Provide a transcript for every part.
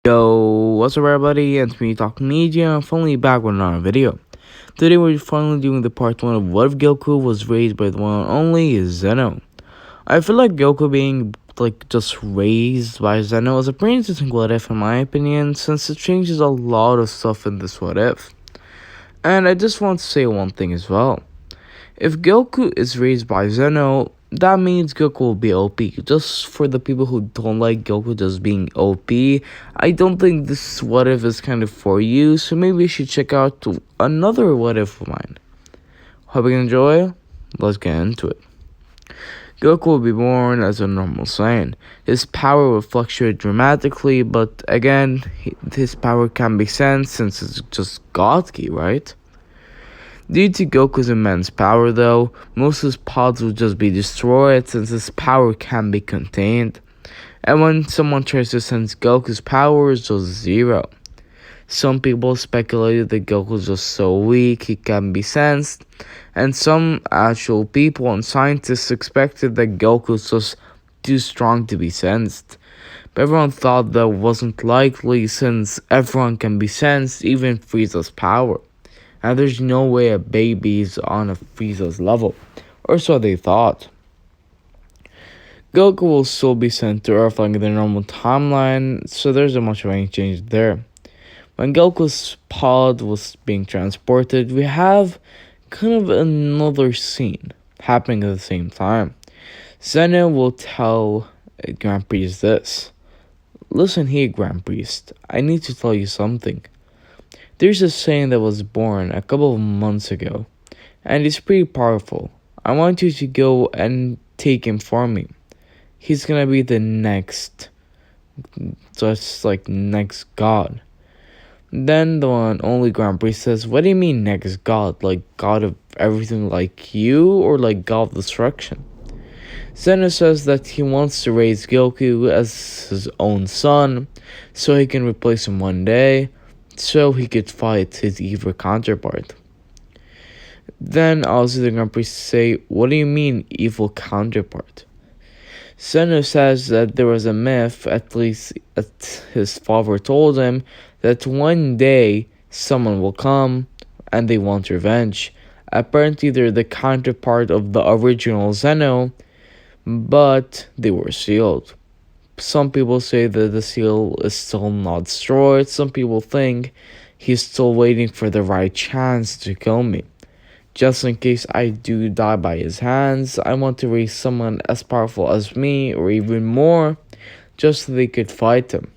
Yo, what's up everybody, it's me Talking Media. I'm finally back with another video. Today we're finally doing the part 1 of what if Goku was raised by the one and only Zeno. I feel like Goku being just raised by Zeno is a pretty interesting what if in my opinion, since it changes a lot of stuff in this what if. And I just want to say one thing as well. If Goku is raised by Zeno, that means Goku will be OP. Just for the people who don't like Goku just being OP, I don't think this what if is kind of for you, so maybe you should check out another what if of mine. Hope you enjoy. Let's get into it. Goku will be born as a normal Saiyan. His power will fluctuate dramatically, but again, his power can be sensed since it's just God Ki, right? Due to Goku's immense power though, most of his pods will just be destroyed since his power can be contained. And when someone tries to sense Goku's power, it's just zero. Some people speculated that Goku is just so weak he can be sensed, and some actual people and scientists expected that Goku is just too strong to be sensed. But everyone thought that wasn't likely since everyone can be sensed, even Frieza's power. And there's no way a baby's on a Frieza's level, or so they thought. Goku will still be sent to Earth like the normal timeline, so there's not much of any change there. When Goku's pod was being transported, we have kind of another scene happening at the same time. Zeno will tell Grand Priest this. Listen here, Grand Priest, I need to tell you something. There's a Saiyan that was born a couple of months ago, and he's pretty powerful. I want you to go and take him for me. He's gonna be the next god. Then the one only Grand Priest says, what do you mean next god? Like god of everything like you, or like god of destruction? Zeno says that he wants to raise Goku as his own son, so he can replace him one day, so he could fight his evil counterpart. Then also the Grand Priest say, what do you mean evil counterpart? Zeno says that there was a myth, at least his father told him, that one day someone will come and they want revenge. Apparently they're the counterpart of the original Zeno, but they were sealed. Some people say that the seal is still not destroyed. Some people think he's still waiting for the right chance to kill me. Just in case I do die by his hands, I want to raise someone as powerful as me, or even more, just so they could fight him.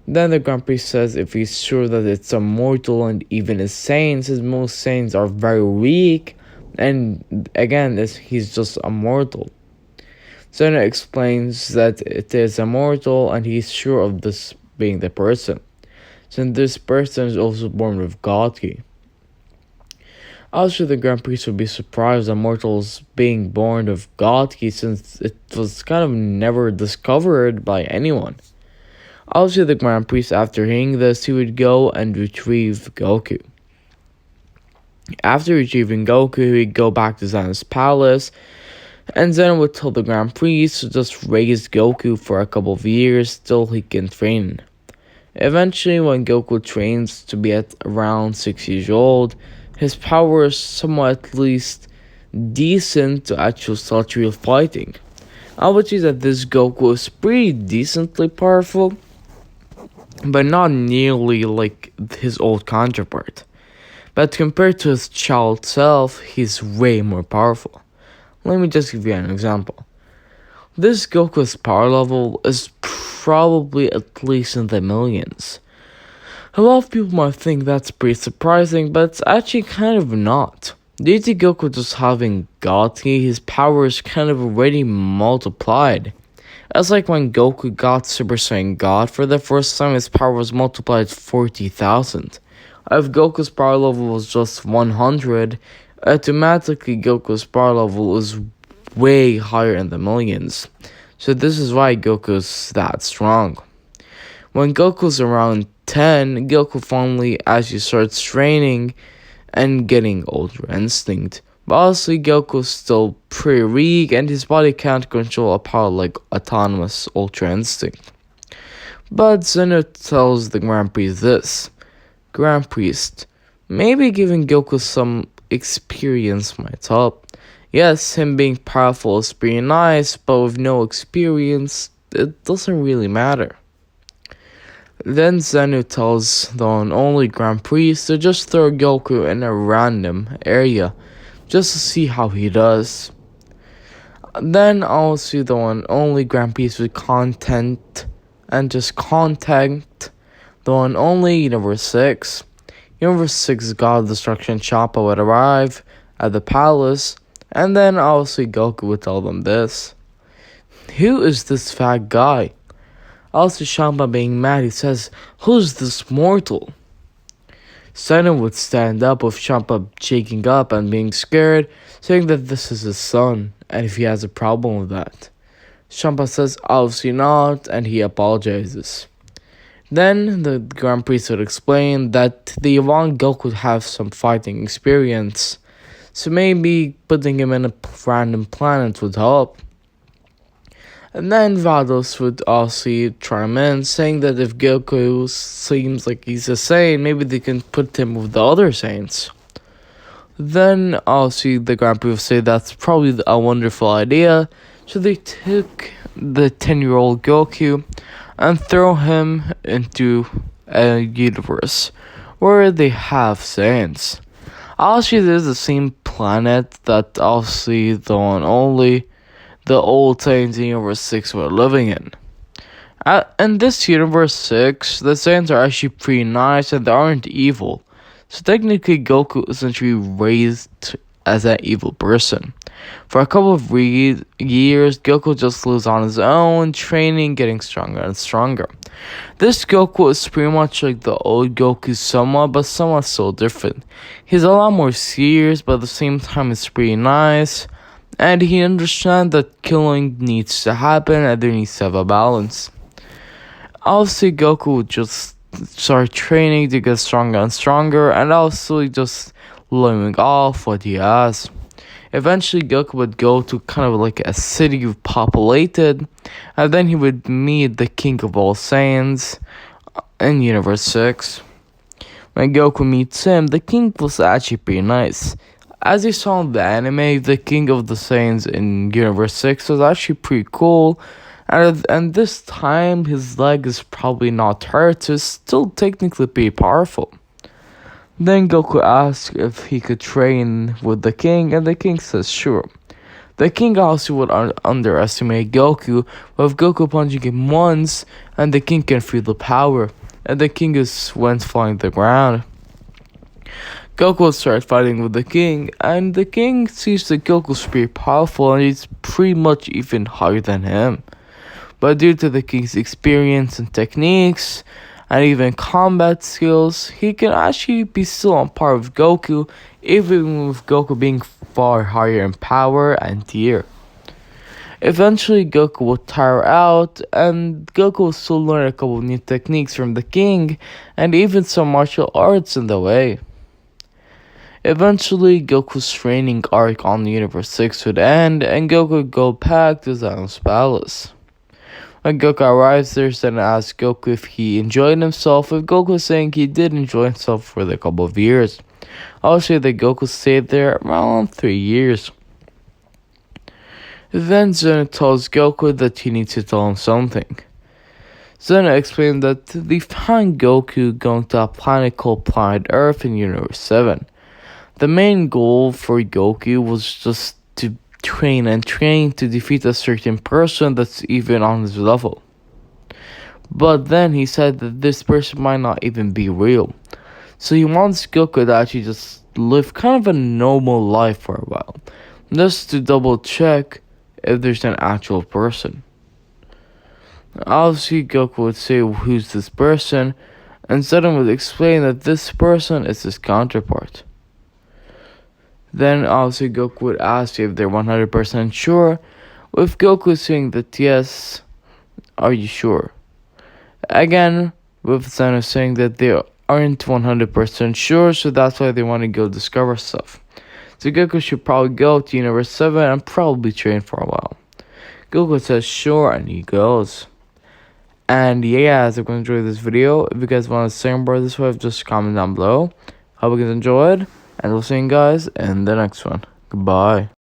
Then the Grand Priest says if he's sure that it's immortal, and even his Saiyans, as most Saiyans are very weak, and again, he's just immortal. Zeno explains that it is immortal and he's sure of this being the person, since this person is also born with God Ki. Also, the Grand Priest would be surprised that mortals being born with God Ki, since it was kind of never discovered by anyone. Also, the Grand Priest, after hearing this, he would go and retrieve Goku. After retrieving Goku, he would go back to Zeno's palace, and Zeno would tell the Grand Priest to just raise Goku for a couple of years till he can train. Eventually, when Goku trains to be at around 6 years old, his power is somewhat at least decent to actually start real fighting. I would say that this Goku is pretty decently powerful, but not nearly like his old counterpart. But compared to his child self, he's way more powerful. Let me just give you an example. This Goku's power level is probably at least in the millions. A lot of people might think that's pretty surprising, but it's actually kind of not. Due to Goku just having God Ki, his power is kind of already multiplied. It's like when Goku got Super Saiyan God for the first time, his power was multiplied 40,000. If Goku's power level was just 100, automatically Goku's power level is way higher in the millions. So this is why Goku's that strong. When Goku's around 10, Goku finally actually starts training and getting Ultra Instinct. But honestly, Goku's still pretty weak and his body can't control a power like autonomous Ultra Instinct. But Zeno tells the Grand Priest this. Grand Priest, maybe giving Goku some experience might help. Yes, him being powerful is pretty nice, but with no experience, it doesn't really matter. Then Zeno tells the one only Grand Priest to just throw Goku in a random area, just to see how he does. Then I'll see the one only Grand Priest with content and just contact the one only Universe 6. Universe 6 God of Destruction Champa would arrive at the palace, and then I'll see Goku would tell them this. Who is this fat guy? Also, Champa being mad, he says, who's this mortal? Zeno would stand up with Champa shaking up and being scared, saying that this is his son, and if he has a problem with that. Champa says, obviously not, and he apologizes. Then the Grand Priest would explain that they want Goku to have some fighting experience, so maybe putting him in a random planet would help. And then Vados would also chime in, saying that if Goku seems like he's a Saiyan, maybe they can put him with the other Saiyans. Then also the Grand Prix would say that's probably a wonderful idea, so they took the 10-year-old Goku and throw him into a universe where they have Saiyans. Also, there's the same planet that also the one only the old Saiyans in Universe 6 were living in. In this Universe 6, the Saiyans are actually pretty nice and they aren't evil. So technically Goku essentially raised as an evil person. For a couple of years, Goku just lives on his own, training, getting stronger and stronger. This Goku is pretty much like the old Goku somewhat, but somewhat so different. He's a lot more serious, but at the same time he's pretty nice. And he understands that killing needs to happen and there needs to have a balance. Obviously, Goku would just start training to get stronger and stronger, and also just living off what he has. Eventually, Goku would go to kind of like a city populated, and then he would meet the King of all Saiyans in Universe 6. When Goku meets him, the King was actually pretty nice. As you saw in the anime, the King of the Saiyans in Universe 6 was actually pretty cool, and this time his leg is probably not hurt, so it's still technically pretty powerful. Then Goku asks if he could train with the King, and the King says sure. The King also would underestimate Goku, with Goku punching him once, and the King can feel the power, and the King went falling to the ground. Goku will start fighting with the King, and the King sees that Goku's pretty powerful and he's pretty much even higher than him. But due to the King's experience and techniques, and even combat skills, he can actually be still on par with Goku, even with Goku being far higher in power and tier. Eventually, Goku will tire out, and Goku will still learn a couple new techniques from the King, and even some martial arts in the way. Eventually, Goku's training arc on Universe 6 would end, and Goku would go back to Zeno's palace. When Goku arrives there, Zeno asks Goku if he enjoyed himself, with Goku saying he did enjoy himself for a couple of years. I'll say that Goku stayed there around 3 years. Then Zeno tells Goku that he needs to tell him something. Zeno explained that they found Goku going to a planet called Planet Earth in Universe 7. The main goal for Goku was just to train to defeat a certain person that's even on his level. But then he said that this person might not even be real. So he wants Goku to actually just live kind of a normal life for a while, just to double check if there's an actual person. Obviously, Goku would say who's this person, and Zeno would explain that this person is his counterpart. Then obviously Goku would ask if they're 100% sure, with Goku saying that yes, are you sure? Again, with Zeno saying that they aren't 100% sure, so that's why they want to go discover stuff. So Goku should probably go to Universe 7 and probably train for a while. Goku says sure, and he goes. And yeah, guys, if you guys enjoyed this video, if you guys want to sing about this wave, just comment down below. Hope you guys enjoyed, and we'll see you guys in the next one. Goodbye.